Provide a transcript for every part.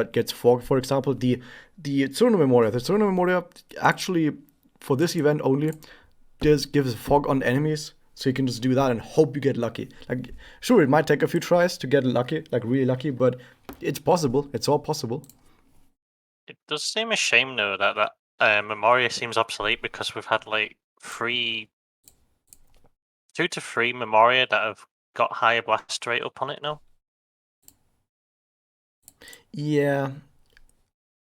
gets fog. For example, the Tsuruno Memoria. The Tsuruno Memoria actually, for this event only, gives fog on enemies, so you can just do that and hope you get lucky. Like, sure, it might take a few tries to get lucky, like really lucky, but it's possible. It's all possible. It does seem a shame though that Memoria seems obsolete, because we've had like 2 to 3 Memoria that have got higher blast rate up on it now. Yeah,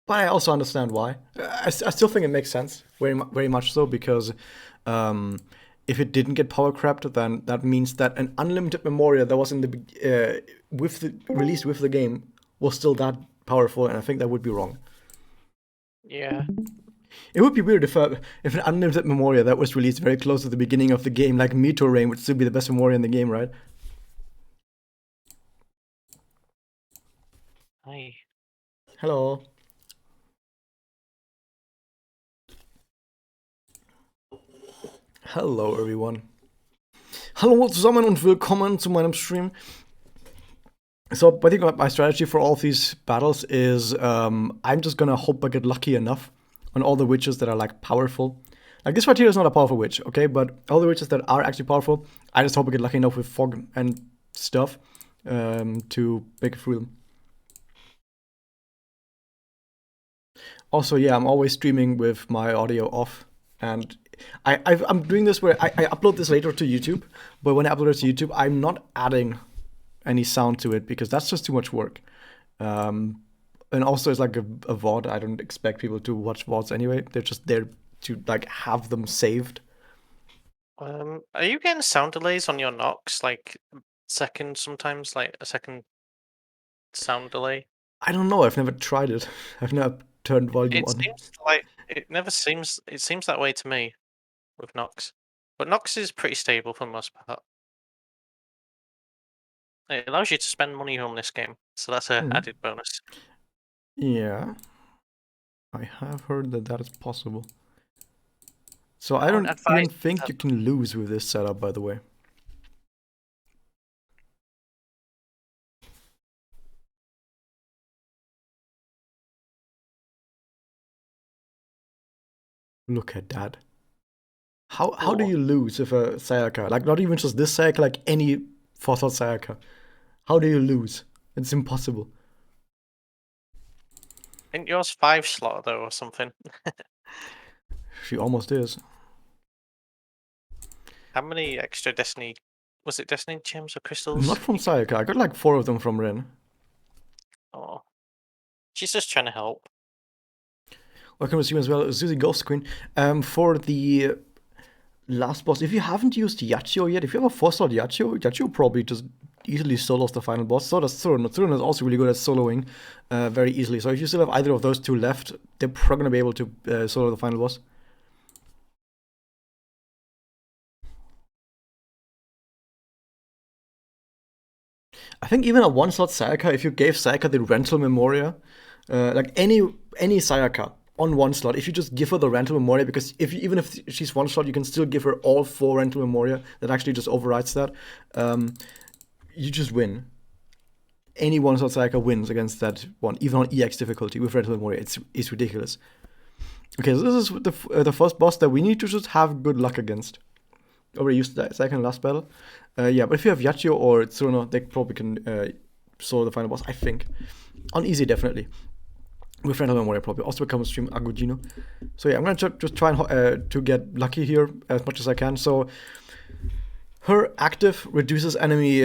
but I also understand why. I still think it makes sense, very much so, because if it didn't get power crept, then that means that an unlimited Memoria that was in the released with the game was still that powerful, and I think that would be wrong. Yeah. It would be weird if an unlimited Memoria that was released very close to the beginning of the game, like Meteor Rain, would still be the best Memoria in the game, right? Hi. Hello. Hello, everyone. Hallo zusammen und willkommen zu meinem Stream. So, I think my strategy for all of these battles is I'm just gonna hope I get lucky enough on all the witches that are like powerful. Like this right here is not a powerful witch, okay? But all the witches that are actually powerful, I just hope I get lucky enough with fog and stuff to make it through them. Also, yeah, I'm always streaming with my audio off, and I'm doing this where I upload this later to YouTube, but when I upload it to YouTube, I'm not adding any sound to it because that's just too much work. And also, it's like a VOD. I don't expect people to watch VODs anyway. They're just there to like have them saved. Are you getting sound delays on your Nox, like second sometimes, like a second sound delay? I don't know. I've never tried it. I've never turned volume It on. seems like it seems that way to me with Nox, but Nox is pretty stable for the most part. It allows you to spend money on this game, so that's a added bonus. Yeah, I have heard that that is possible. So I I would don't even advise think that. you can lose with this setup, by the way. Look at that. How do Cool. you lose with a Sayaka? Like not even just this Sayaka, like any Forethought Sayaka. How do you lose? It's impossible. I think yours 5 slot though or something. She almost is. How many extra Destiny? Was it Destiny gems or Not crystals? from Sayaka. I got like 4 of them from Ren. Oh, she's just trying to help. Welcome to stream as well, Susie Ghost Queen. For the last boss, if you haven't used Yachio yet, if you have a 4-slot Yachio probably just easily solos the final boss. So does Tsuruno. Tsuruno is also really good at soloing very easily. So if you still have either of those two left, they're probably going to be able to solo the final boss. I think even a 1-slot Sayaka, if you gave Sayaka the rental Memoria, like any Sayaka on 1 slot, if you just give her the rental Memoria, because even if she's 1-slot, you can still give her all 4 rental Memoria. That actually just overrides that. You just win. Any 1-slot Sayaka wins against that one, even on EX difficulty with rental Memoria. It's ridiculous. Okay, so this is the first boss that we need to just have good luck against. Already used that second last battle. Yeah, but if you have Yachio or Tsuruno, they probably can solo the final boss, I think. On easy, definitely. With Rental Memoria, probably. Also become a stream Agudino. So yeah, I'm gonna just try and to get lucky here as much as I can. So her active reduces enemy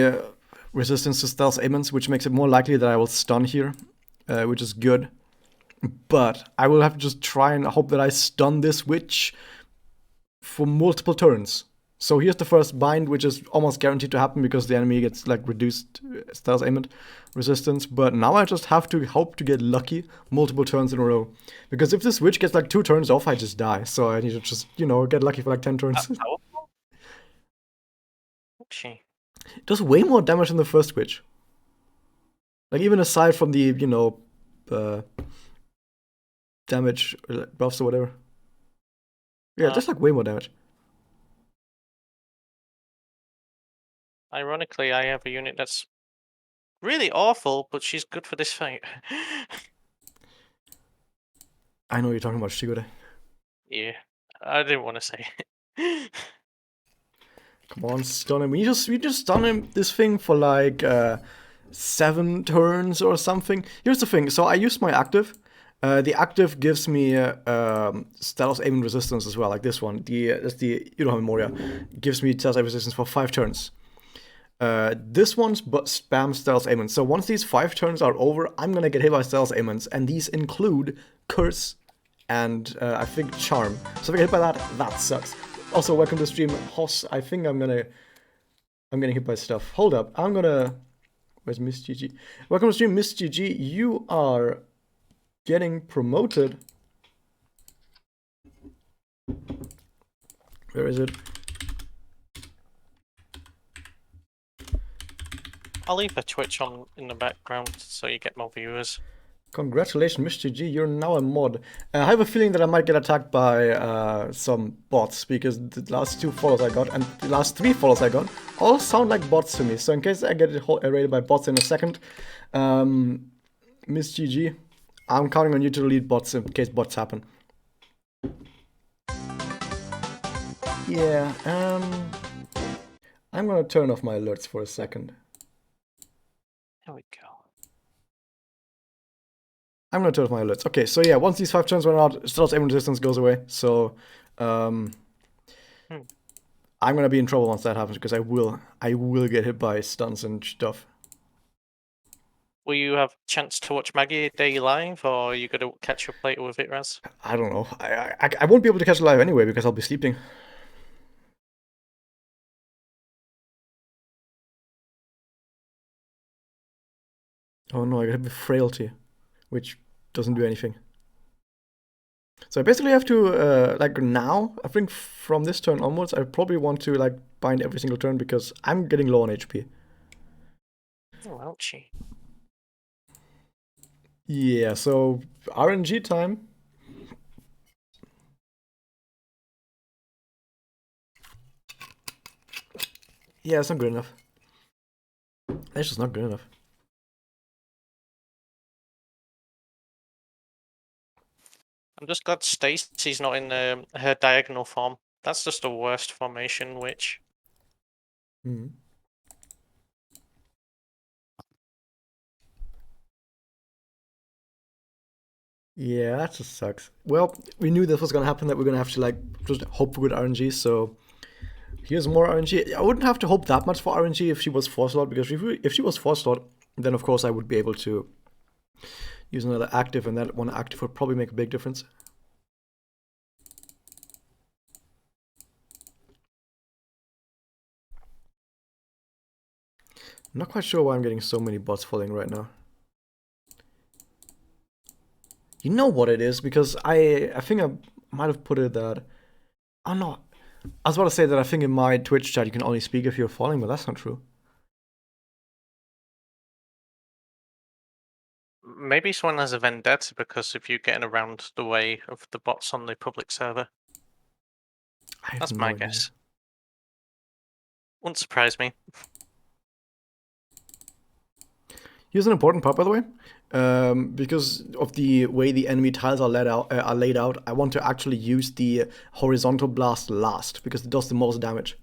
resistance to stealth aimants, which makes it more likely that I will stun here, which is good. But I will have to just try and hope that I stun this witch for multiple turns. So here's the first bind, which is almost guaranteed to happen because the enemy gets like reduced stealth aimant resistance. But now I just have to hope to get lucky multiple turns in a row. Because if this witch gets like 2 turns off, I just die. So I need to just, get lucky for like 10 turns. Powerful? She. It does way more damage than the first witch. Like even aside from the, damage buffs or whatever. Yeah, just like way more damage. Ironically, I have a unit that's really awful, but she's good for this fight. I know you're talking about Shigure. Yeah, I didn't want to say it. Come on, stun him. We just stun him this thing for like 7 turns or something. Here's the thing. So I used my active. The active gives me status aim and resistance as well, like this one. That's the Memoria. Gives me status aim resistance for 5 turns. This one's spam stealth aimants. So once these 5 turns are over, I'm gonna get hit by stealth aimants, and these include Curse and I think Charm. So if I get hit by that, that sucks. Also, welcome to the stream, Hoss. I think I'm getting hit by stuff. Hold up, Where's Miss GG? Welcome to the stream, Miss GG. You are getting promoted. Where is it? I'll leave a Twitch on in the background so you get more viewers. Congratulations, Miss GG, you're now a mod. I have a feeling that I might get attacked by some bots, because the last 2 follows I got and the last 3 follows I got all sound like bots to me. So in case I get raided by bots in a second, Miss GG, I'm counting on you to delete bots in case bots happen. Yeah, I'm gonna turn off my alerts for a second. There we go. I'm gonna turn off my alerts. Okay, so yeah, once these 5 turns run out, stealth aim resistance goes away. So, I'm gonna be in trouble once that happens, because I will get hit by stuns and stuff. Will you have a chance to watch Magia Day live, or are you going to catch up later with it, Raz? I don't know. I won't be able to catch it live anyway, because I'll be sleeping. Oh no, I got hit with frailty, which doesn't do anything. So I basically have to, like now, I think from this turn onwards, I probably want to like bind every single turn, because I'm getting low on HP. Oh, ouchie. Yeah, so RNG time. Yeah, it's not good enough. It's just not good enough. I'm just glad Stacy's not in her diagonal form. That's just the worst formation, which... Mm. Yeah, that just sucks. Well, we knew this was gonna happen, that we're gonna have to like just hope for good RNG, so here's more RNG. I wouldn't have to hope that much for RNG if she was 4-slot, because if she was 4-slot, then of course I would be able to use another active, and that one active would probably make a big difference. I'm not quite sure why I'm getting so many bots falling right now. You know what it is, because I think I might have put it that... Oh no, I was about to say that I think in my Twitch chat you can only speak if you're falling, but that's not true. Maybe someone has a vendetta because of you getting around the way of the bots on the public server. I have That's no my idea. guess. Wouldn't surprise me. Here's an important part, by the way. Because of the way the enemy tiles are laid out, I want to actually use the horizontal blast last, because it does the most damage.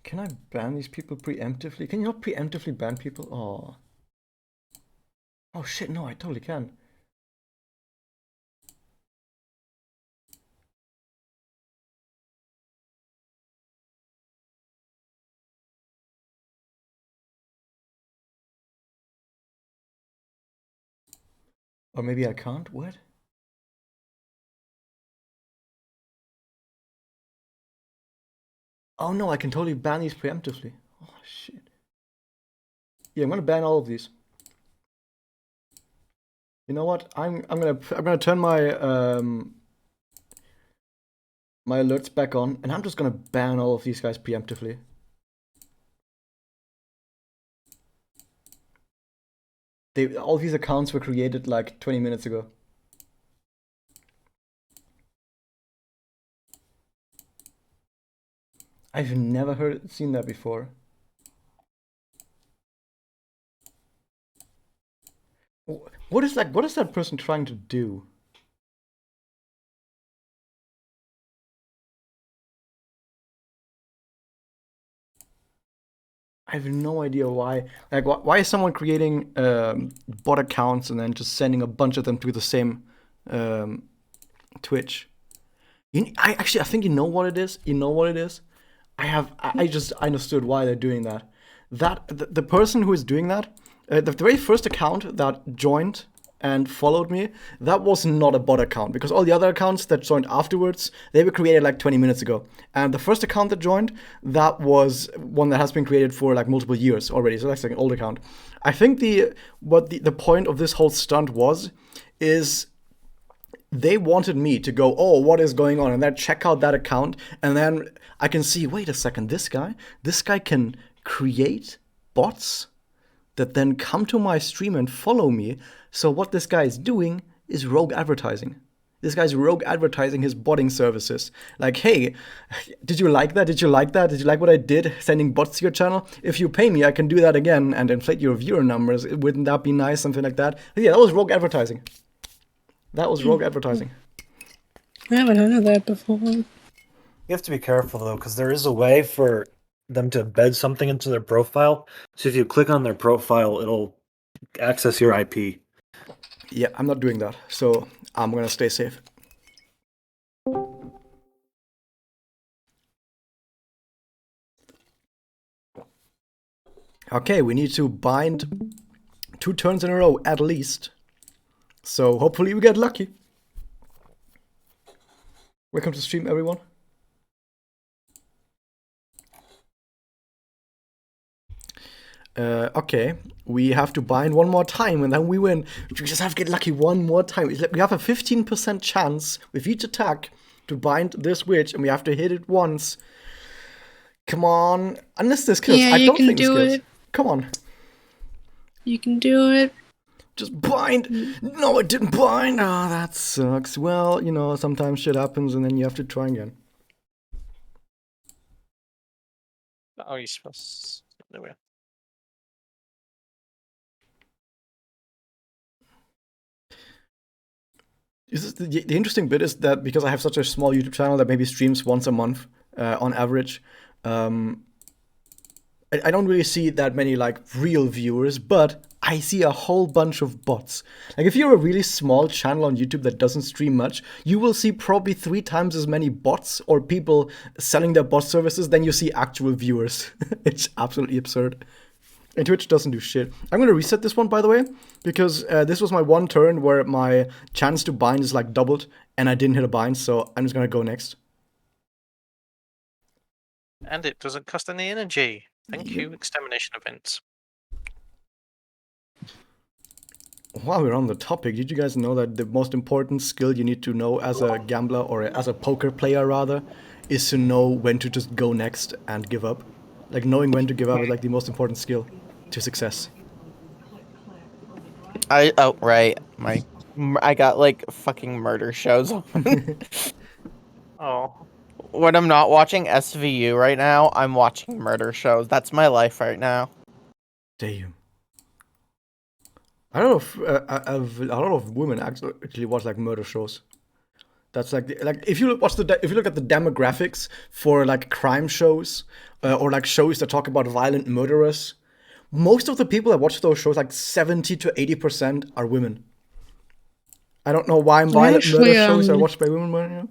Can I ban these people preemptively? Can you not preemptively ban people? Oh. Oh shit, no, I totally can. Or maybe I can't? What? Oh no, I can totally ban these preemptively. Oh shit. Yeah, I'm gonna ban all of these. You know what? I'm gonna turn my my alerts back on, and I'm just gonna ban all of these guys preemptively. All these accounts were created like 20 minutes ago. I've never seen that before. What is that person trying to do? I have no idea why. Like, why is someone creating bot accounts and then just sending a bunch of them to the same um, Twitch? I think you know what it is. You know what it is. I just understood why they're doing that. The person who is doing that, the very first account that joined and followed me, that was not a bot account because all the other accounts that joined afterwards, they were created like 20 minutes ago. And the first account that joined, that was one that has been created for like multiple years already. So that's like an old account. I think the point of this whole stunt is they wanted me to go, oh, what is going on? And then check out that account. And then I can see, wait a second, this guy can create bots that then come to my stream and follow me. So what this guy is doing is rogue advertising. This guy's rogue advertising his botting services. Like, hey, did you like that? Did you like that? Did you like what I did sending bots to your channel? If you pay me, I can do that again and inflate your viewer numbers. Wouldn't that be nice? Something like that. But yeah, that was rogue advertising. That was rogue advertising. I haven't heard of that before. You have to be careful though, because there is a way for them to embed something into their profile. So if you click on their profile, it'll access your IP. Yeah, I'm not doing that. So I'm gonna stay safe. Okay, we need to bind 2 turns in a row at least. So hopefully we get lucky. Welcome to stream, everyone. Okay, we have to bind one more time and then we win. We just have to get lucky one more time. We have a 15% chance with each attack to bind this witch and we have to hit it once. Come on. Unless this kills. Yeah, I you don't can think this do kills. it. Come on. You can do it. Just bind. No, it didn't bind. Oh, that sucks. Well, you know, sometimes shit happens and then you have to try again. Oh, you're supposed to. Anyway. The interesting bit is that because I have such a small YouTube channel that maybe streams once a month on average, I don't really see that many like real viewers, but I see a whole bunch of bots. Like if you're a really small channel on YouTube that doesn't stream much, you will see probably 3 times as many bots or people selling their bot services than you see actual viewers. It's absolutely absurd. And Twitch doesn't do shit. I'm gonna reset this one, by the way, because this was my one turn where my chance to bind is like doubled, and I didn't hit a bind, so I'm just gonna go next. And it doesn't cost any energy. Thank you, Extermination events. While we're on the topic, did you guys know that the most important skill you need to know as a gambler, or as a poker player rather, is to know when to just go next and give up? Like knowing when to give up is like the most important skill to success. I got like fucking murder shows on. Oh. When I'm not watching SVU right now, I'm watching murder shows. That's my life right now. Damn. I don't know if a lot of women actually watch like murder shows. That's like if you watch if you look at the demographics for like crime shows or like shows that talk about violent murderers, most of the people that watch those shows, like 70 to 80%, are women. I don't know why violent murder shows are watched by women, but you know.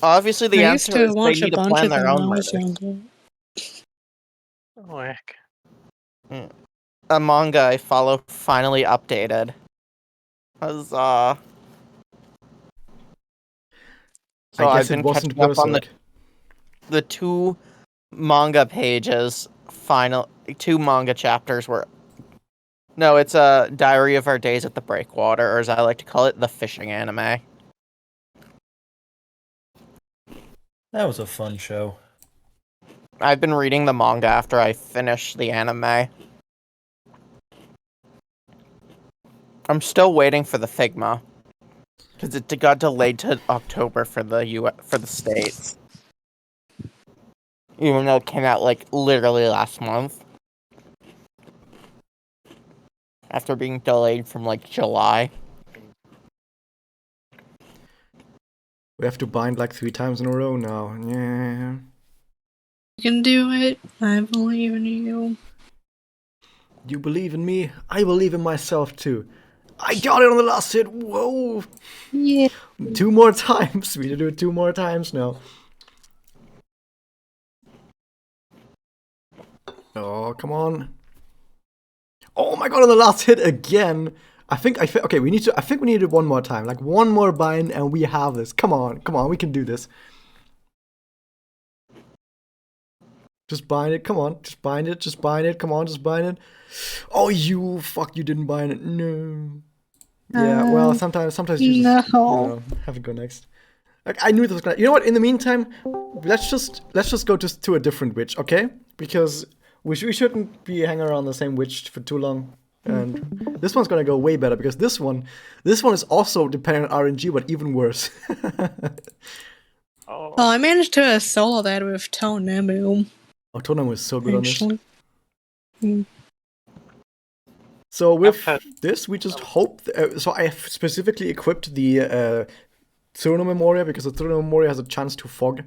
Obviously, the I used answer to is they watch a need to bunch plan of their them when own I was murder. younger. Oh, heck. A manga I follow finally updated. Huzzah. So I guess I've it been wasn't catching up on Berserk. the 2 manga pages. 2 manga chapters were. No, it's a Diary of Our Days at the Breakwater, or as I like to call it, the fishing anime. That was a fun show. I've been reading the manga after I finished the anime. I'm still waiting for the Figma, because it got delayed to October for the for the States. even though it came out like literally last month. After being delayed from like July. We have to bind like 3 times in a row now. Yeah. You can do it. I believe in you. You believe in me. I believe in myself too. I got it on the last hit. Whoa. Yeah. 2 more times. We need to do it 2 more times now. Oh, come on. Oh my god, on the last hit again. Okay, we need to, I think we need it 1 more time. Like 1 more bind and we have this. Come on, we can do this. Just bind it, come on. Just bind it, come on, just bind it. Oh, you didn't bind it. No. Yeah, well, sometimes you just, have to go next. Like, I knew this was gonna, you know what, in the meantime, let's just go to a different witch, okay? Because we shouldn't be hanging around the same witch for too long. And this one's gonna go way better because this one is also dependent on RNG, but even worse. Oh, Oh, I managed to solo that with Tonemu. Oh, Tonam was so good on this. Actually. So with Okay. this, we just hope. So I have specifically equipped the Tsuruno Memoria because the Tsuruno Memoria has a chance to fog,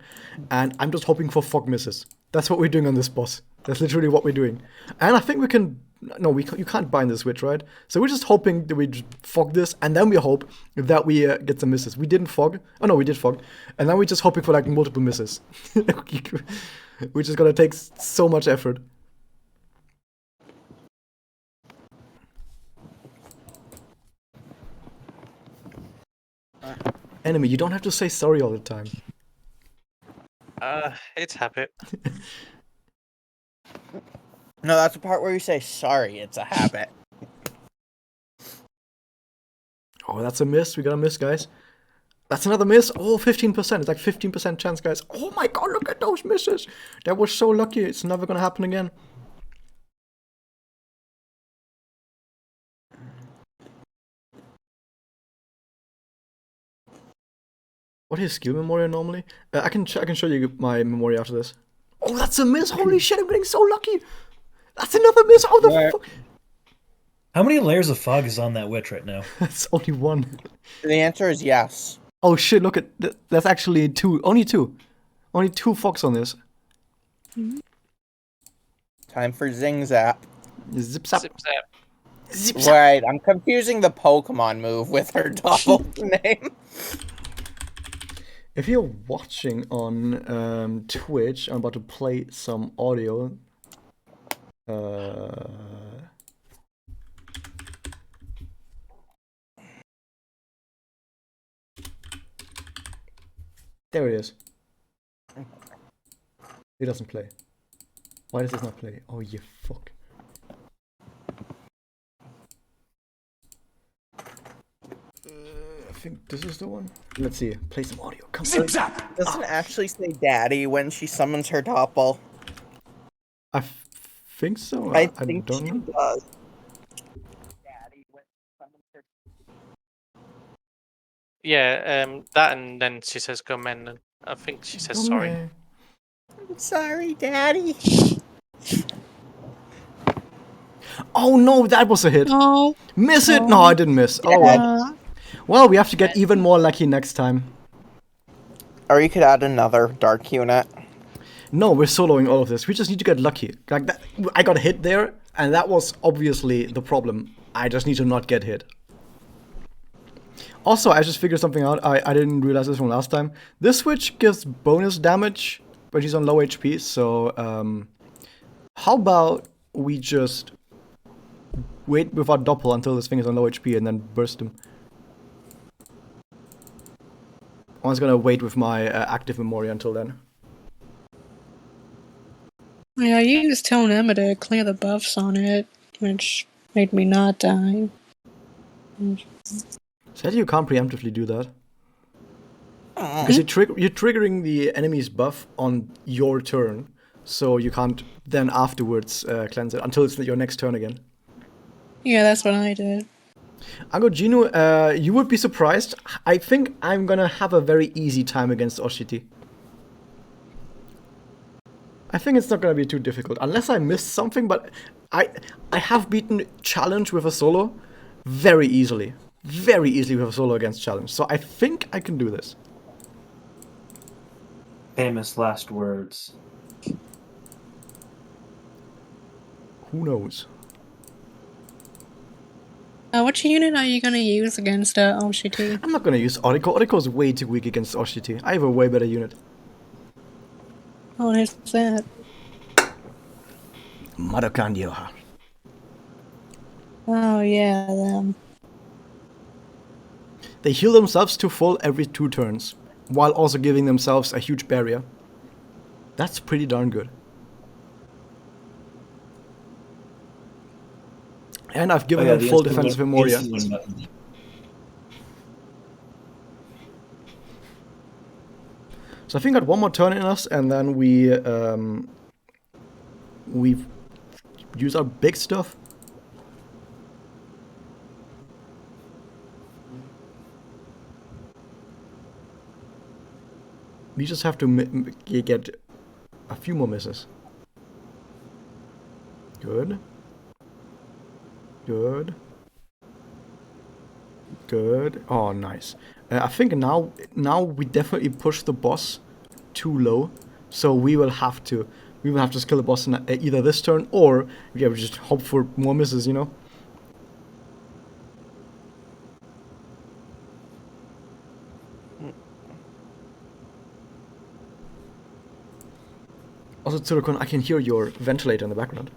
and I'm just hoping for fog misses. That's what we're doing on this boss. That's literally what we're doing. And I think we can. No, you can't bind this witch, right? So we're just hoping that we just fog this, and then we hope that we get some misses. We didn't fog. Oh no, we did fog, and then we're just hoping for like multiple misses, which is gonna take so much effort. Enemy, you don't have to say sorry all the time. it's habit. No, that's the part where you say sorry, it's a habit. Oh, that's a miss. We got a miss, guys. That's another miss. Oh, 15%. It's like 15% chance, guys. Oh my god, look at those misses. That was so lucky. It's never gonna happen again. What is skill memoria normally? I can show you my memoria after this. Oh, that's a miss. Holy shit, I'm getting so lucky. That's another miss. How the fuck? How many layers of fog is on that witch right now? That's only 1. The answer is yes. Oh shit, look at that's actually 2. Only 2. Only 2 fogs on this. Time for Zing Zap. Zip zap. Zip zap. Zip zap. Right, I'm confusing the Pokemon move with her double name. If you're watching on Twitch, I'm about to play some audio. There it is. It doesn't play. Why does this not play? Oh, you fuck. I think this is the one. Let's see. Play some audio. Come on. Doesn't actually say daddy when she summons her doppel. I think so. I think don't she know. does. Yeah, that and then she says go men and I think she says sorry. Okay. I'm sorry, daddy. Oh no, that was a hit. Oh. Miss it? No, I didn't miss. Oh well. Well, we have to get even more lucky next time. Or you could add another dark unit. No, we're soloing all of this. We just need to get lucky. Like that, I got hit there, and that was obviously the problem. I just need to not get hit. Also, I just figured something out. I didn't realize this from last time. This switch gives bonus damage when she's on low HP. So, how about we just wait with our doppel until this thing is on low HP and then burst him? I was gonna wait with my active memory until then. Yeah, I used Tonemu to clear the buffs on it, which made me not die. Said you can't preemptively do that. Because you're triggering the enemy's buff on your turn, so you can't then afterwards cleanse it until it's your next turn again. Yeah, that's what I did. Ango Gino, you would be surprised. I think I'm gonna have a very easy time against Oshiti. I think it's not gonna be too difficult, unless I missed something. But I have beaten challenge with a solo very easily with a solo against challenge. So I think I can do this. Famous last words. Who knows? Which unit are you gonna use against OCT? I'm not gonna use Oriko. Oriko's way too weak against OCT. I have a way better unit. Oh, there's that. Madokandioha. Oh yeah, them. They heal themselves to full every 2 turns, while also giving themselves a huge barrier. That's pretty darn good. And I've given them full defensive Memoria. So I think I got one more turn in us, and then we use our big stuff. We just have to get a few more misses. Good. Good. Good. Oh, nice. I think now we definitely push the boss too low, so we will have to just kill the boss in either this turn, or we just hope for more misses, you know. Also, Tsurukun, I can hear your ventilator in the background.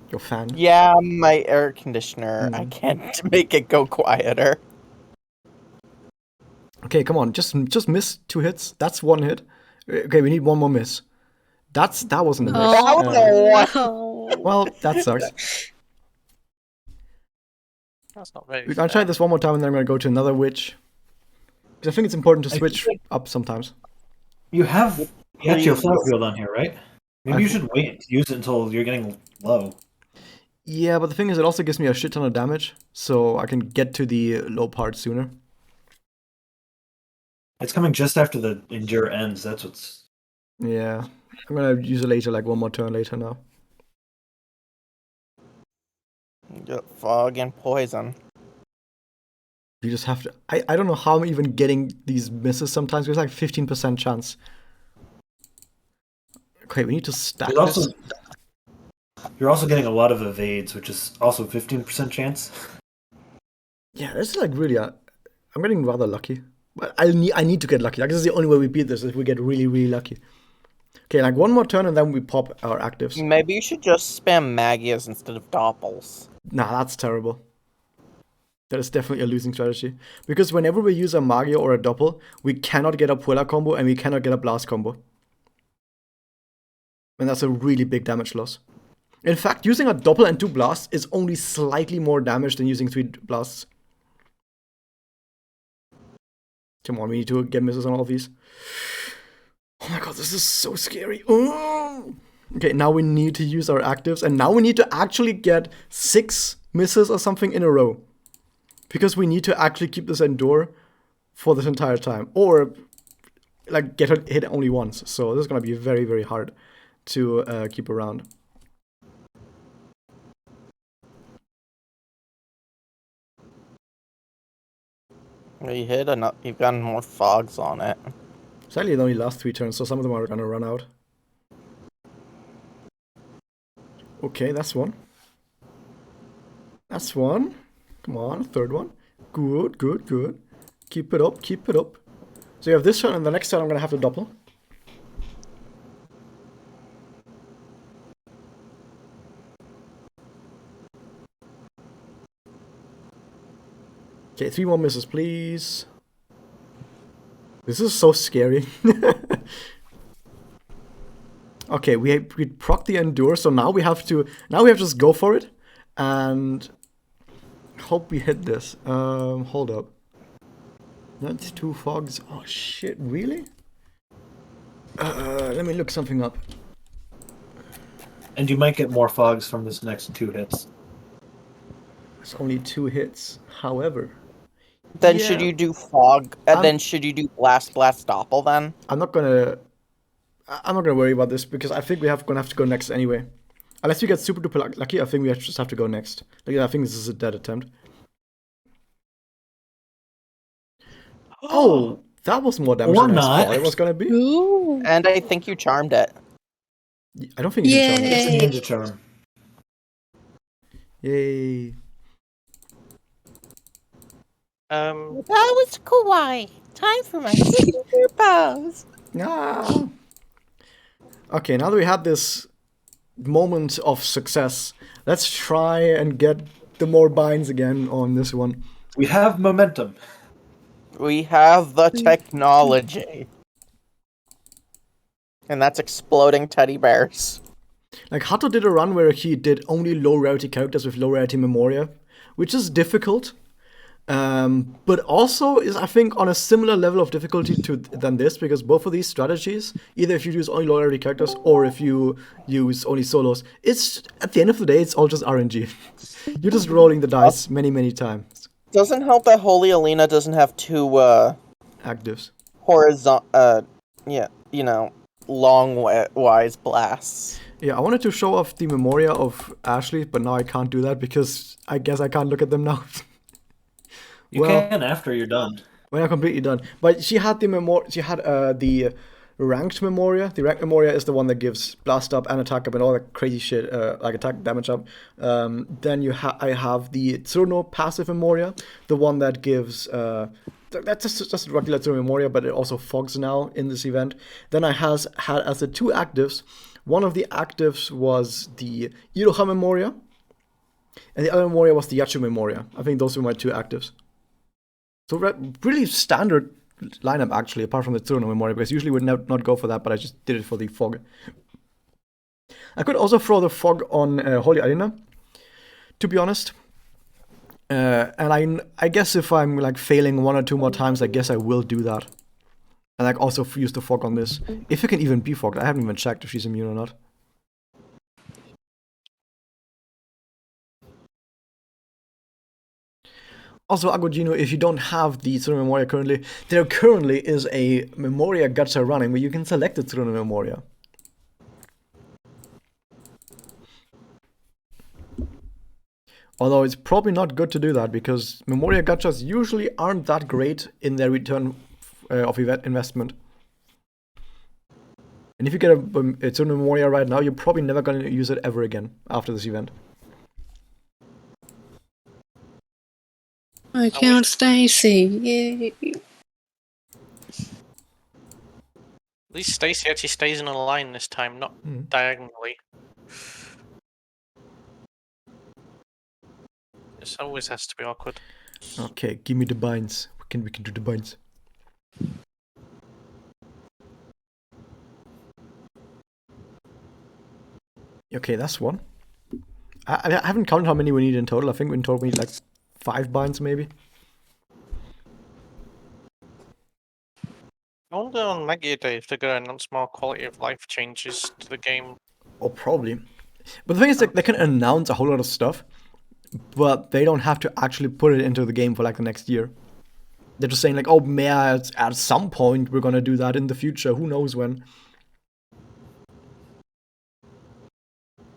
Your fan. Yeah, my air conditioner. I can't make it go quieter. Okay, come on, just miss 2 hits. That's 1 hit. Okay, we need 1 more miss. That wasn't a miss. Oh, was no. Well, that sucks. That's not very We're gonna try this one more time, and then I'm gonna go to another witch. Because I think it's important to switch up sometimes. You have your flower field on here, right? Maybe you should wait to use it until you're getting low. Yeah, but the thing is, it also gives me a shit ton of damage, so I can get to the low part sooner. It's coming just after the endure ends. That's what's. Yeah, I'm gonna use it later, like 1 more turn later now. Fog and poison. You just have to. I don't know how I'm even getting these misses sometimes. There's like 15% chance. Okay, we need to stack this. You're also getting a lot of evades, which is also 15% chance. Yeah, this is like really. I'm getting rather lucky. But I need to get lucky. Like, this is the only way we beat this, if we get really, really lucky. Okay, like 1 more turn and then we pop our actives. Maybe you should just spam Magias instead of Doppels. Nah, that's terrible. That is definitely a losing strategy. Because whenever we use a Magia or a Doppel, we cannot get a Puella combo and we cannot get a Blast combo. And that's a really big damage loss. In fact, using a Doppel and 2 Blasts is only slightly more damage than using 3 Blasts. Come on, we need to get misses on all of these. Oh my god, this is so scary. Ooh. Okay, now we need to use our actives, and now we need to actually get 6 misses or something in a row. Because we need to actually keep this endure for this entire time. Or, like, get hit only once. So this is gonna be very, very hard to keep around. You hit enough. You've gotten more fogs on it. Sadly, it only lasts 3 turns, so some of them are gonna run out. Okay, that's 1. That's 1. Come on, 3rd one. Good, good, good. Keep it up, keep it up. So you have this turn, and the next turn I'm gonna have to double. Okay, 3 more misses, please. This is so scary. Okay, we proc the endure, so now we have to just go for it and hope we hit this. Hold up. That's 2 fogs. Oh shit, really? Let me look something up. And you might get more fogs from this next 2 hits. It's only 2 hits. However, Then yeah, should you do fog? Then should you do blast doppel then? I'm not gonna. I'm not gonna worry about this because I think gonna have to go next anyway. Unless we get super duper lucky, I think we just have to go next. Like, I think this is a dead attempt. Oh, that was more damage Or than I not. thought it was gonna be. Ooh. And I think you charmed it. I don't think you can charm It's a it. Yay. ninja charm. Yay. That was kawaii. Time for my signature pose. Ah. Okay, now that we had this moment of success, let's try and get the more binds again on this one. We have momentum. We have the technology. And that's exploding teddy bears. Like, Hato did a run where he did only low rarity characters with low rarity Memoria, which is difficult. But also is, I think, on a similar level of difficulty than this, because both of these strategies, either if you use only low rarity characters or if you use only solos, it's at the end of the day, it's all just RNG. You're just rolling the dice many times. Doesn't help that Holy Alina doesn't have two Actives. horizontal long wise blasts. Yeah, I wanted to show off the Memoria of Ashley, but now I can't do that because I guess I can't look at them now. You can after you're done. When I'm completely done. But she had the ranked Memoria. The ranked Memoria is the one that gives blast up and attack up and all that crazy shit, like attack damage up. Then I have the Tsuruno passive Memoria, the one that gives that's just a regular Tsuruno Memoria, but it also fogs now in this event. Then I had as the two actives. One of the actives was the Iroha Memoria, and the other Memoria was the Yachu Memoria. I think those were my two actives. So really standard lineup, actually, apart from the Tsuruno Memoria, because usually would not go for that, but I just did it for the fog. I could also throw the fog on Holy Arena, to be honest. And I guess if I'm like failing one or two more times, I guess I will do that. And like also use the fog on this. If it can even be fogged. I haven't even checked if she's immune or not. Also, Agogino, if you don't have the Tsuruno Memoria currently, there currently is a Memoria gacha running where you can select the Tsuruno Memoria. Although it's probably not good to do that because Memoria gachas usually aren't that great in their return of investment. And if you get a Tsuruno Memoria right now, you're probably never going to use it ever again after this event. I count Stacy. Yay. At least Stacy actually stays in a line this time, not diagonally. This always has to be awkward. Okay, give me the binds. We can do the binds. Okay, that's one. I haven't counted how many we need in total. I think in total we need like 5 binds maybe. I wonder on Magia Day if they're going to announce more quality of life changes to the game. Oh, probably. But the thing is, like, they can announce a whole lot of stuff, but they don't have to actually put it into the game for like the next year. They're just saying like, oh, at some point we're gonna do that in the future. Who knows when?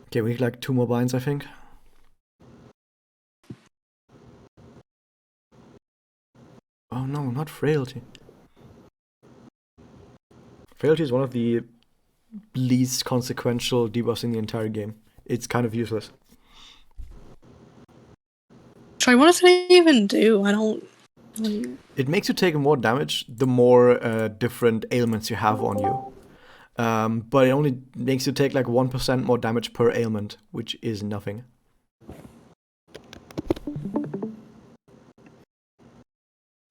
Okay, we need like 2 more binds, I think. Oh no, not Frailty. Frailty is one of the least consequential debuffs in the entire game. It's kind of useless. Sorry, what does it even do? I don't. It makes you take more damage the more different ailments you have on you. But it only makes you take like 1% more damage per ailment, which is nothing.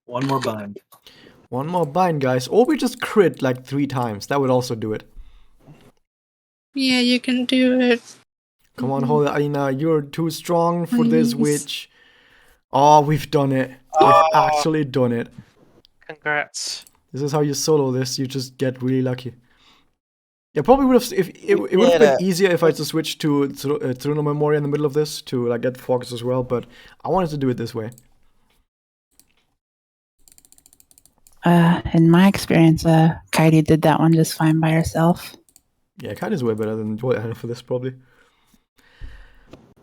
One more bind. One more bind, guys. Or we just crit like 3 times. That would also do it. Yeah, you can do it. Come on, Holy Aina, you're too strong for this Please. witch. Oh, we've done it. We've actually done it. Congrats. This is how you solo this. You just get really lucky. Yeah, probably would have. If it would have been easier if I just switched to Tsuruno Memoria in the middle of this to like get fogs as well. But I wanted to do it this way. In my experience, Kaidi did that one just fine by herself. Yeah, Kaidi's way better than Joy for this, probably.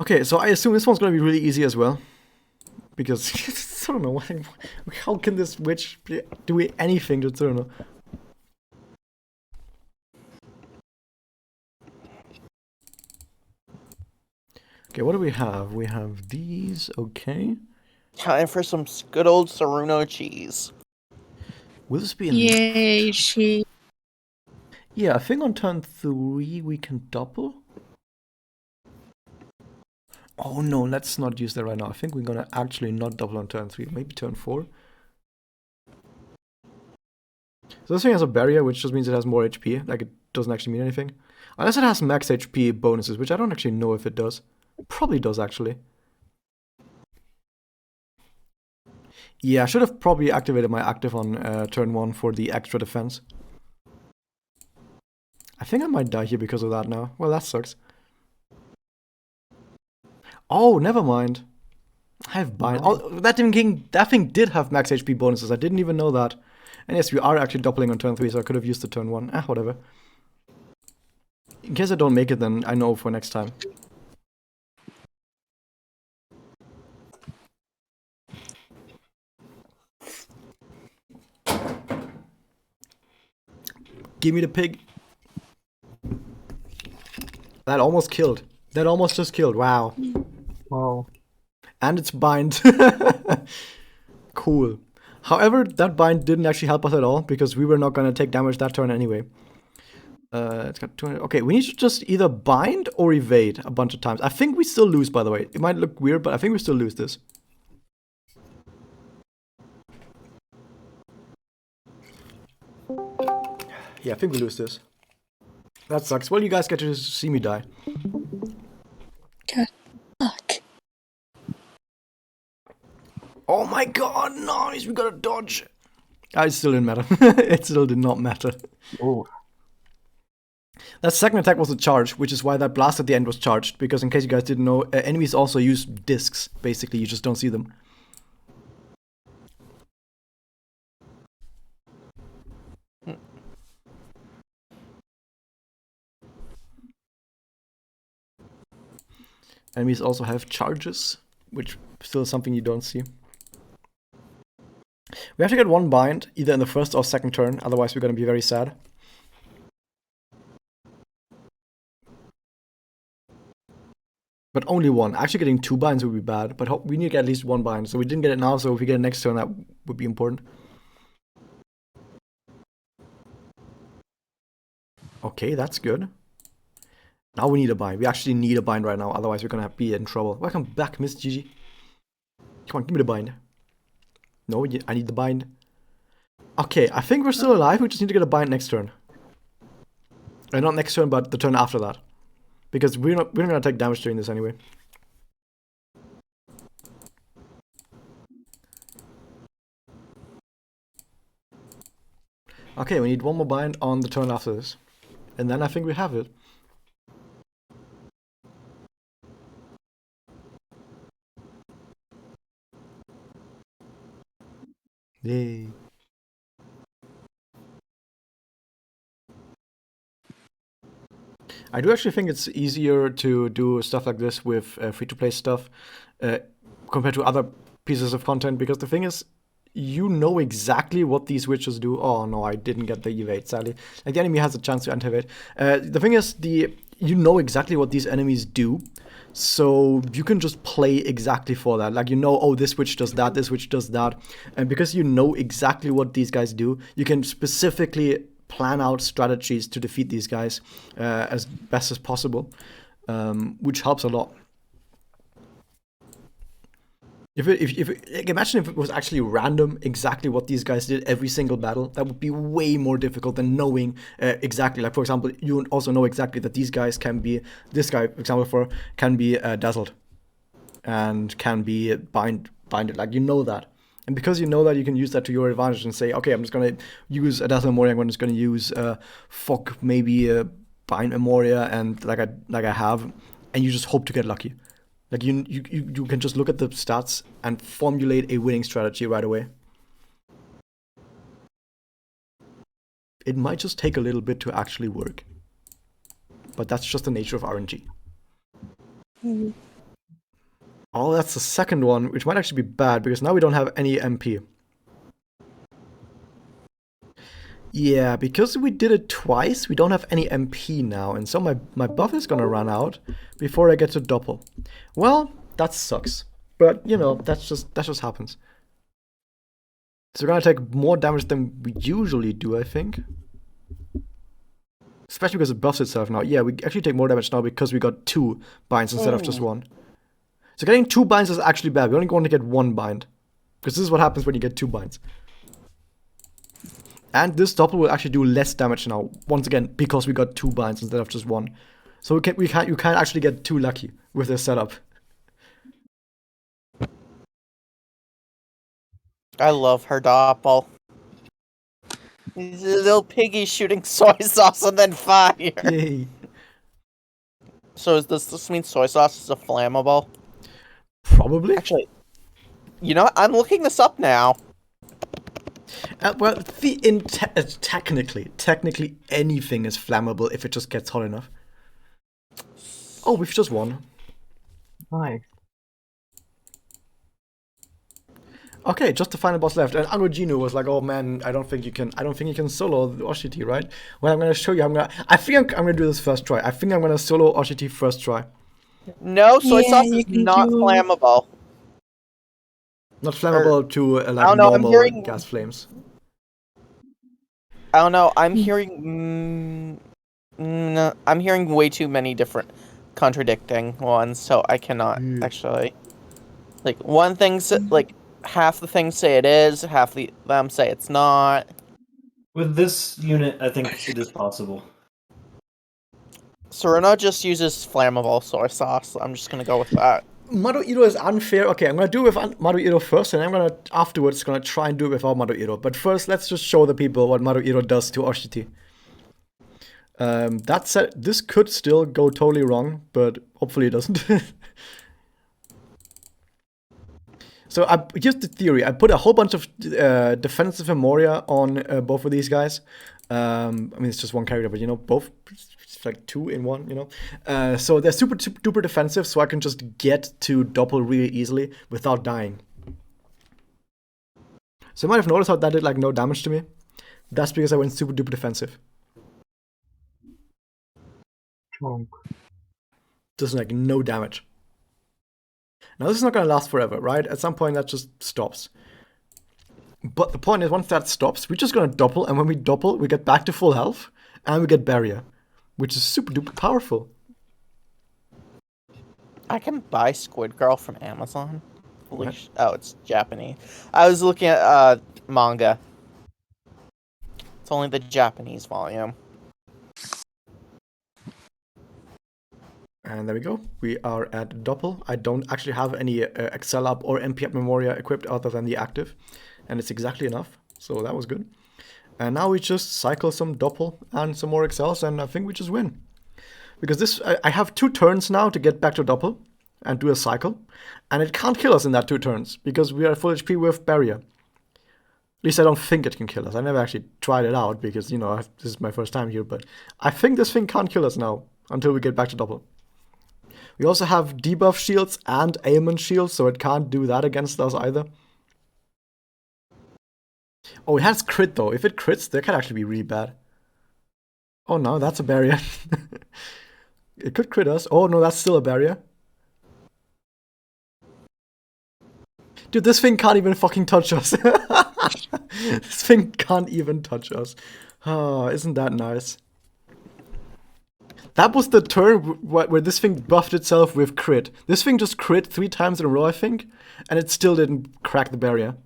Okay, so I assume this one's gonna be really easy as well. Because, I don't know, how can this witch do anything? Just, I don't know. Okay, what do we have? We have these, okay. Time for some good old Saruno cheese. Will this be Yay, she. Yeah, I think on turn 3 we can double. Oh no, let's not use that right now. I think we're gonna actually not double on turn 3, maybe turn 4. So this thing has a barrier, which just means it has more HP. Like, it doesn't actually mean anything. Unless it has max HP bonuses, which I don't actually know if it does. It probably does, actually. Yeah, I should have probably activated my active on turn 1 for the extra defense. I think I might die here because of that now. Well, that sucks. Oh, never mind. I have bind. Oh, that thing did have max HP bonuses. I didn't even know that. And yes, we are actually doubling on turn 3, so I could have used the turn 1. Whatever. In case I don't make it, then I know for next time. Give me the pig. That almost killed. That almost just killed. Wow. Wow. And it's bind. Cool. However, that bind didn't actually help us at all because we were not going to take damage that turn anyway. It's got 200. Okay, we need to just either bind or evade a bunch of times. I think we still lose, by the way. It might look weird, but I think we still lose this. Yeah, I think we lose this. That sucks. Well, you guys get to see me die. God, fuck. Oh my god, nice! We got a dodge! It still didn't matter. It still did not matter. Oh. That second attack was a charge, which is why that blast at the end was charged. Because in case you guys didn't know, enemies also use discs, basically. You just don't see them. Enemies also have charges, which still is something you don't see. We have to get one bind, either in the first or second turn, otherwise we're going to be very sad. But only one. Actually getting 2 binds would be bad, but we need to get at least 1 bind. So we didn't get it now, so if we get it next turn, that would be important. Okay, that's good. Now we need a bind. We actually need a bind right now, otherwise we're going to be in trouble. Welcome back, Miss Gigi. Come on, give me the bind. No, I need the bind. Okay, I think we're still alive. We just need to get a bind next turn. Not next turn, but the turn after that. Because we're not gonna take damage during this anyway. Okay, we need one more bind on the turn after this. And then I think we have it. Yay. I do actually think it's easier to do stuff like this with free-to-play stuff compared to other pieces of content, because the thing is, you know exactly what these witches do. Oh no, I didn't get the evade, sadly. Like, the enemy has a chance to anti-evade. The thing is, you know exactly what these enemies do, so you can just play exactly for that. Like, you know, oh, this witch does that, this witch does that. And because you know exactly what these guys do, you can specifically plan out strategies to defeat these guys as best as possible, which helps a lot. Imagine if it was actually random exactly what these guys did every single battle. That would be way more difficult than knowing exactly. Like, for example, you also know exactly that these guys can be, this guy, for example, can be dazzled and can be binded. Like, you know that. And because you know that, you can use that to your advantage and say, okay, I'm just going to use a Dazzle Memoria, I'm just going to use Fog, maybe Bind Memoria, and like I have, and you just hope to get lucky. Like, you can just look at the stats and formulate a winning strategy right away. it might just take a little bit to actually work. But that's just the nature of RNG. Oh, that's the second one, which might actually be bad, because now we don't have any MP. Yeah, because we did it twice, we don't have any MP now, and so my buff is gonna run out before I get to doppel. Well, that sucks. But, you know, that just happens. So we're gonna take more damage than we usually do, I think. Especially because it buffs itself now. Yeah, we actually take more damage now because we got 2 binds instead of just 1. So getting 2 binds is actually bad. We only want to get 1 bind. Because this is what happens when you get 2 binds. And this doppel will actually do less damage now. Once again, because we got 2 binds instead of just 1. So you can't actually get too lucky with this setup. I love her doppel. He's a little piggy shooting soy sauce and then fire. Yay. So does this mean soy sauce is a flammable? Probably. Actually, you know what? I'm looking this up now. Well, technically anything is flammable if it just gets hot enough. Oh, we've just won. Nice. Okay, just the final boss left. And Angojinu was like, "Oh man, I don't think you can solo the Oshiti, right?" Well, I'm gonna show you. I think I'm gonna do this first try. I think I'm gonna solo Oshiti first try. No, soy Yeah, sauce you is can not do- flammable. Not flammable to I like don't know, I'm normal hearing- gas flames. I don't know. I'm hearing. No, I'm hearing way too many different contradicting ones, so I cannot actually. Like one thing, like half the things say it is, half them say it's not. With this unit, I think it is possible. Serena just uses flammable soy sauce. I'm just gonna go with that. Maruhiro is unfair. Okay, I'm gonna do it with Maruhiro first, and I'm gonna afterwards gonna try and do it without Maruhiro. But first, let's just show the people what Maruhiro does to Oshiti. That said, this could still go totally wrong, but hopefully it doesn't. So here's the theory. I put a whole bunch of defensive Memoria on both of these guys. I mean, it's just one character, but you know, both, it's like 2 in 1, you know. So they're super duper defensive, so I can just get to doppel really easily without dying. So you might have noticed how that did like no damage to me. That's because I went super duper defensive. Just like no damage. Now this is not going to last forever, right? At some point that just stops. But the point is, once that stops, we're just going to doppel, and when we doppel, we get back to full health, and we get barrier, which is super duper powerful. I can buy Squid Girl from Amazon. What? Oh, it's Japanese. I was looking at manga. It's only the Japanese volume. And there we go. We are at doppel. I don't actually have any Excel up or MP up Memoria equipped other than the active. And it's exactly enough. So that was good. And now we just cycle some doppel and some more Excels, and I think we just win. Because this, I have 2 turns now to get back to doppel and do a cycle. And it can't kill us in that 2 turns because we are full HP with barrier. At least I don't think it can kill us. I never actually tried it out because, you know, this is my first time here. But I think this thing can't kill us now until we get back to doppel. We also have debuff shields and ailment shields, so it can't do that against us either. Oh, it has crit though. If it crits, that can actually be really bad. Oh no, that's a barrier. It could crit us. Oh no, that's still a barrier. Dude, this thing can't even fucking touch us. This thing can't even touch us. Oh, isn't that nice? That was the turn where this thing buffed itself with crit. This thing just crit 3 times in a row, I think, and it still didn't crack the barrier.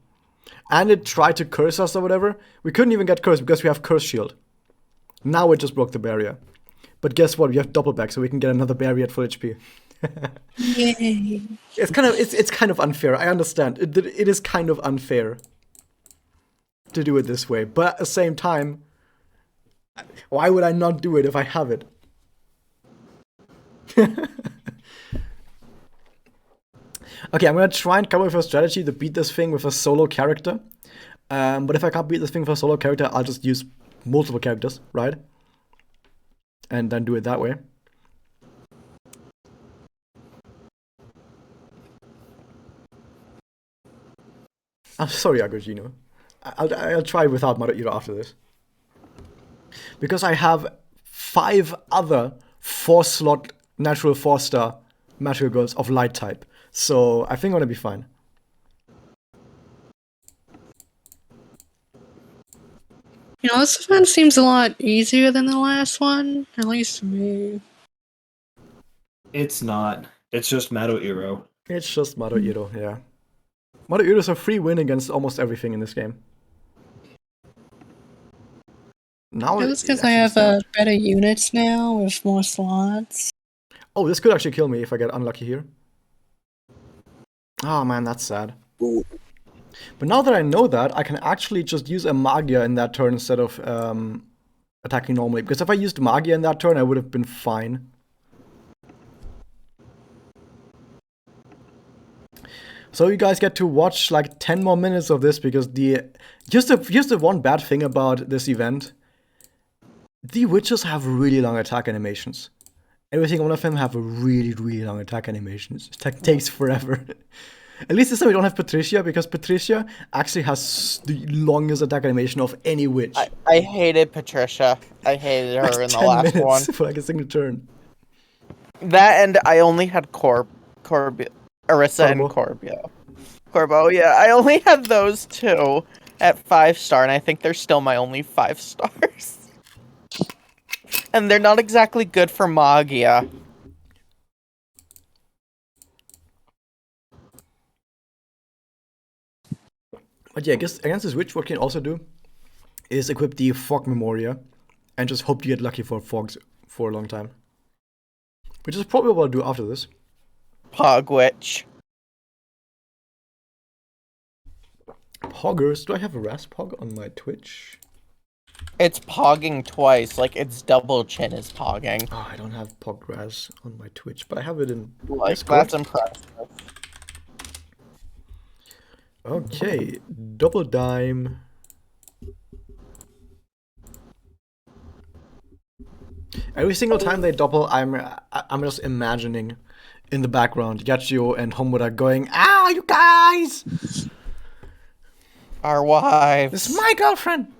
And it tried to curse us or whatever. We couldn't even get cursed because we have curse shield. Now it just broke the barrier. But guess what? We have double back, so we can get another barrier at full HP. Yay. It's kind of unfair. I understand. It is kind of unfair to do it this way, but at the same time, why would I not do it if I have it? Okay, I'm gonna try and come up with a strategy to beat this thing with a solo character. But if I can't beat this thing with a solo character, I'll just use multiple characters, right? And then do it that way. I'm sorry, Agogino. I'll try without Maruiro after this. Because I have 5 other 4-slot natural 4-star magical girls of light type. So I think I'm gonna be fine. You know, this event seems a lot easier than the last one, at least to me. It's not. It's just Maruiro. It's just Maruiro, yeah. Maruiro's a free win against almost everything in this game. Now That's because I have better units now with more slots. Oh, this could actually kill me if I get unlucky here. Oh man, that's sad. But now that I know that, I can actually just use a Magia in that turn instead of attacking normally. Because if I used Magia in that turn, I would have been fine. So you guys get to watch like 10 more minutes of this because here's the one bad thing about this event. The witches have really long attack animations. Every single one of them have a really, really long attack animations. It takes forever. At least this time we don't have Patricia, because Patricia actually has the longest attack animation of any witch. I hated Patricia. I hated her Like in the 10 last minutes one. for like a single turn. That, and I only had Arissa and Corbo, yeah. I only had those 2 at 5-star, and I think they're still my only 5 stars. And they're not exactly good for Magia. But yeah, I guess against this witch, what you can also do is equip the Fog Memoria and just hope you get lucky for fogs for a long time. Which is probably what I'll do after this. Pogwitch. Poggers. Do I have a Raspog on my Twitch? It's pogging twice, like its double chin is pogging. Oh, I don't have Pogras on my Twitch, but I have it in Like, Discord. that's impressive. Okay, double dime. Every single time they double, I'm just imagining in the background Yachio and Homura going, "Ah, you guys! Our wives. This is my girlfriend!"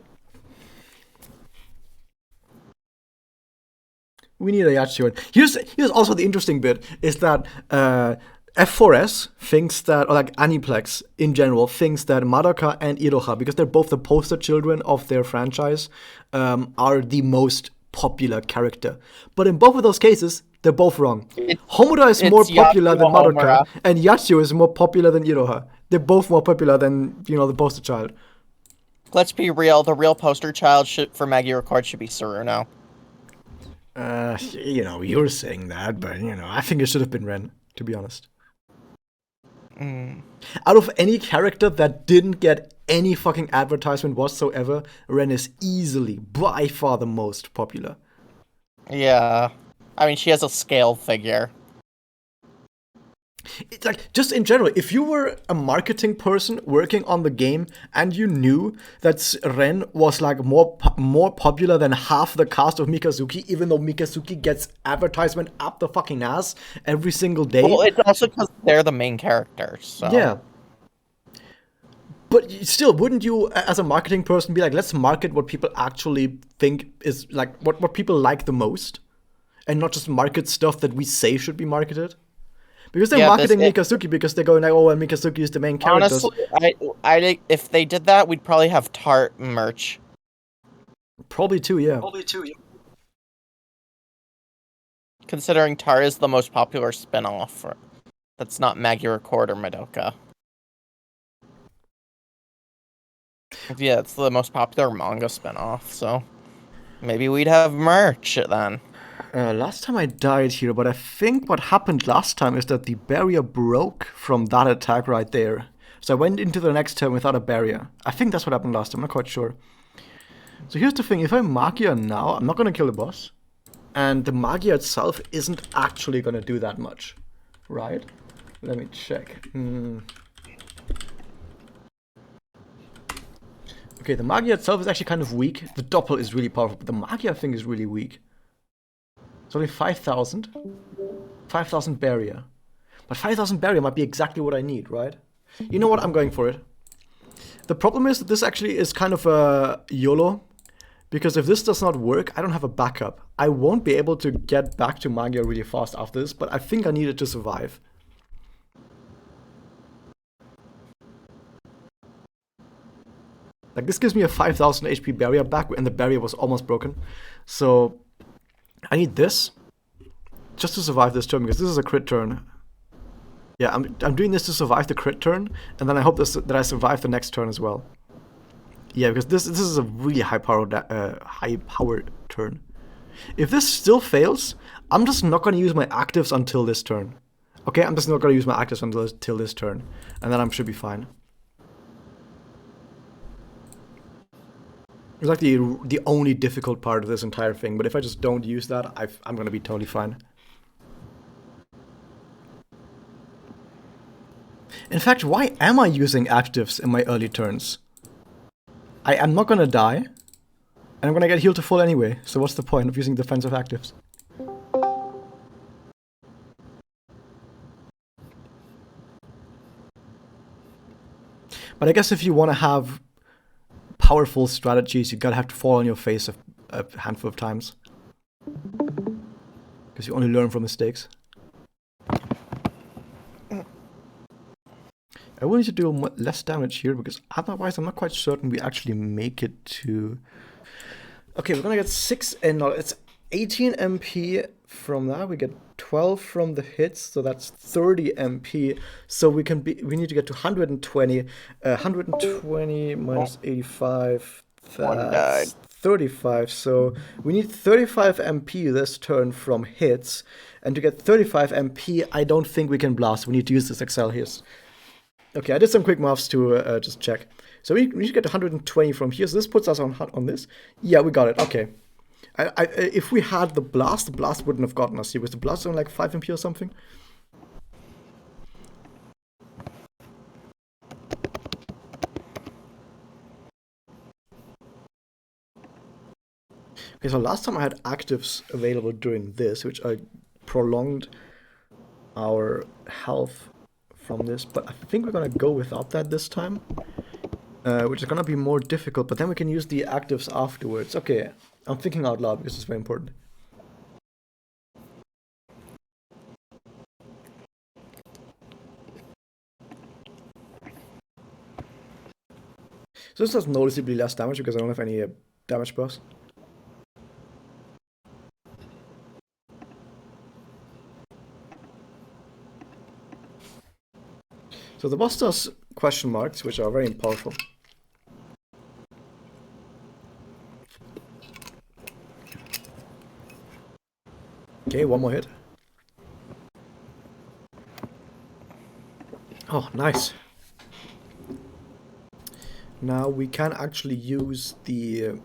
We need a Yachio. Here's also the interesting bit, is that F4S thinks that, or like Aniplex in general, thinks that Madoka and Iroha, because they're both the poster children of their franchise, are the most popular character. But in both of those cases, they're both wrong. Homura is more popular than Madoka, and Yachio is more popular than Iroha. They're both more popular than, the poster child. Let's be real, the real poster child for Magia Record should be Saruno. You're saying that, but, I think it should have been Ren, to be honest. Out of any character that didn't get any fucking advertisement whatsoever, Ren is easily, by far, the most popular. Yeah. I mean, she has a scale figure. It's like, just in general, if you were a marketing person working on the game and you knew that Ren was like more popular than half the cast of Mikazuki, even though Mikazuki gets advertisement up the fucking ass every single day. Well, it's also because they're the main characters, so. Yeah. But still, wouldn't you, as a marketing person, be like, let's market what people actually think is, like, what people like the most? And not just market stuff that we say should be marketed? Because they're marketing Mikazuki because they're going like, oh, well, Mikazuki is the main character. Honestly, if they did that, we'd probably have Tart merch. Probably too, yeah. Considering Tart is the most popular spin-off. That's not Magia Record or Madoka. Yeah, it's the most popular manga spin-off, so maybe we'd have merch then. Last time I died here, but I think what happened last time is that the barrier broke from that attack right there. So I went into the next turn without a barrier. I think that's what happened last time, I'm not quite sure. So here's the thing, if I Magia now, I'm not going to kill the boss. And the Magia itself isn't actually going to do that much. Right? Let me check. Okay, Okay, the Magia itself is actually kind of weak. The Doppel is really powerful, but the Magia thing is really weak. It's only 5,000. 5,000 barrier. But 5,000 barrier might be exactly what I need, right? You know what? I'm going for it. The problem is that this actually is kind of a YOLO. Because if this does not work, I don't have a backup. I won't be able to get back to Magia really fast after this, but I think I need it to survive. Like, this gives me a 5,000 HP barrier back, and the barrier was almost broken. So, I need this just to survive this turn, because this is a crit turn. Yeah, I'm doing this to survive the crit turn, and then I hope that I survive the next turn as well. Yeah, because this is a really high power turn. If this still fails, I'm just not going to use my actives until this turn. Okay, I'm just not going to use my actives until this turn, and then I should be fine. It's like the only difficult part of this entire thing, but if I just don't use that, I'm going to be totally fine. In fact, why am I using actives in my early turns? I am not going to die, and I'm going to get healed to full anyway, so what's the point of using defensive actives? But I guess if you want to have powerful strategies, you gotta have to fall on your face a handful of times. Because you only learn from mistakes. I will need to do less damage here, because otherwise I'm not quite certain we actually make it to... Okay, we're gonna get 6, and no, it's 18 MP from that. We get 12 from the hits, so that's 30 MP. So we need to get to 120. 120 minus 85, that's 35. So we need 35 MP this turn from hits. And to get 35 MP, I don't think we can blast. We need to use this Excel here. Okay, I did some quick maths to just check. So we need to get 120 from here. So this puts us on this. Yeah, we got it. Okay. If we had the blast wouldn't have gotten us here. Was the blast on like 5 MP or something? Okay, so last time I had actives available during this, which I prolonged our health from this, but I think we're gonna go without that this time, which is gonna be more difficult, but then we can use the actives afterwards. Okay, I'm thinking out loud because it's very important. So this does noticeably less damage because I don't have any damage buffs. So the boss does question marks, which are very powerful. Okay, one more hit. Oh, nice. Now we can actually use the...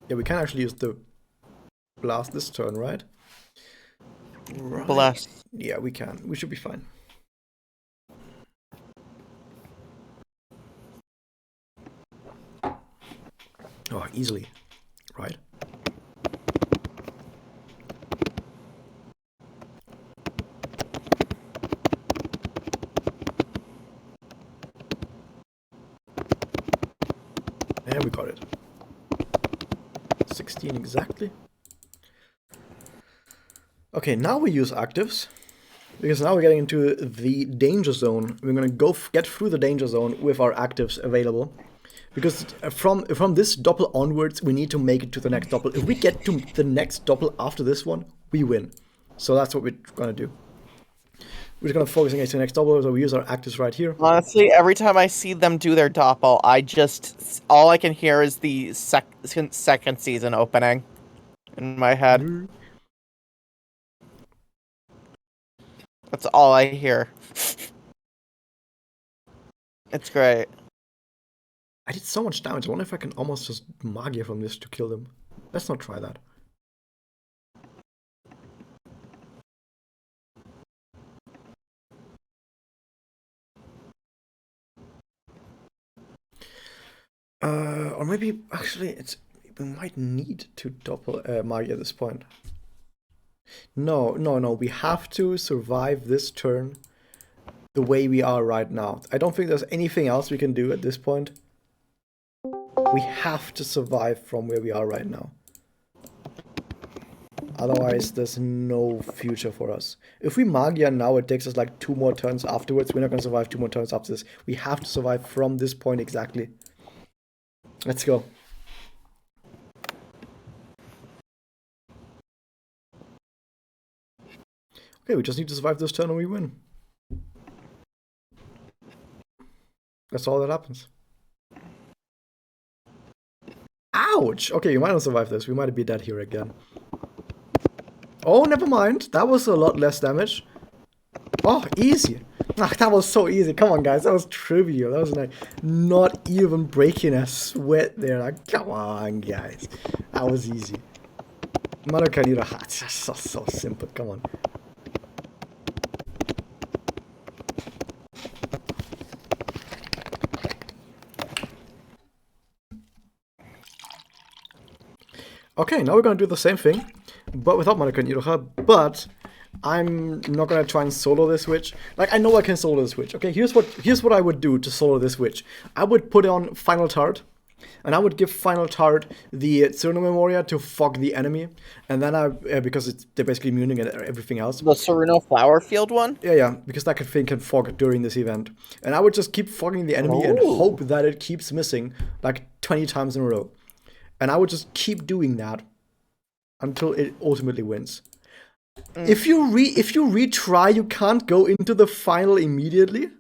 yeah, we can actually use the blast this turn, right? Right. Blast. Yeah, we can. We should be fine. Oh, easily. Right? And we got it. 16 exactly. Okay, now we use actives. Because now we're getting into the danger zone. We're gonna get through the danger zone with our actives available. Because from this doppel onwards, we need to make it to the next doppel. If we get to the next doppel after this one, we win. So that's what we're gonna do. We're just gonna focus on the next doppel, so we use our actives right here. Honestly, every time I see them do their doppel, all I can hear is the second season opening in my head. That's all I hear. It's great. I did so much damage. I wonder if I can almost just Magia from this to kill them. Let's not try that. or maybe actually we might need to double Magia at this point. No. We have to survive this turn the way we are right now. I don't think there's anything else we can do at this point. We have to survive from where we are right now. Otherwise, there's no future for us. If we Magia now, it takes us like 2 more turns afterwards. We're not going to survive 2 more turns after this. We have to survive from this point exactly. Let's go. Okay, we just need to survive this turn and we win. That's all that happens. Ouch! Okay, you might not survive this. We might be dead here again. Oh, never mind. That was a lot less damage. Oh, easy. Ah, that was so easy. Come on, guys. That was trivial. That was like not even breaking a sweat there. Like, come on, guys. That was easy. Maracanita. It's just so simple. Come on. Okay, now we're gonna do the same thing, but without Monica and Iroha, but I'm not gonna try and solo this witch. Like, I know I can solo this witch. Okay, here's what I would do to solo this witch. I would put on Final Tart, and I would give Final Tart the Tsurno Memoria to fog the enemy, and then because they're basically immuning and everything else. The Sereno Flower Field one? Yeah, because that thing can fog during this event. And I would just keep fogging the enemy and hope that it keeps missing like 20 times in a row. And I would just keep doing that until it ultimately wins. If you retry, you can't go into the final immediately.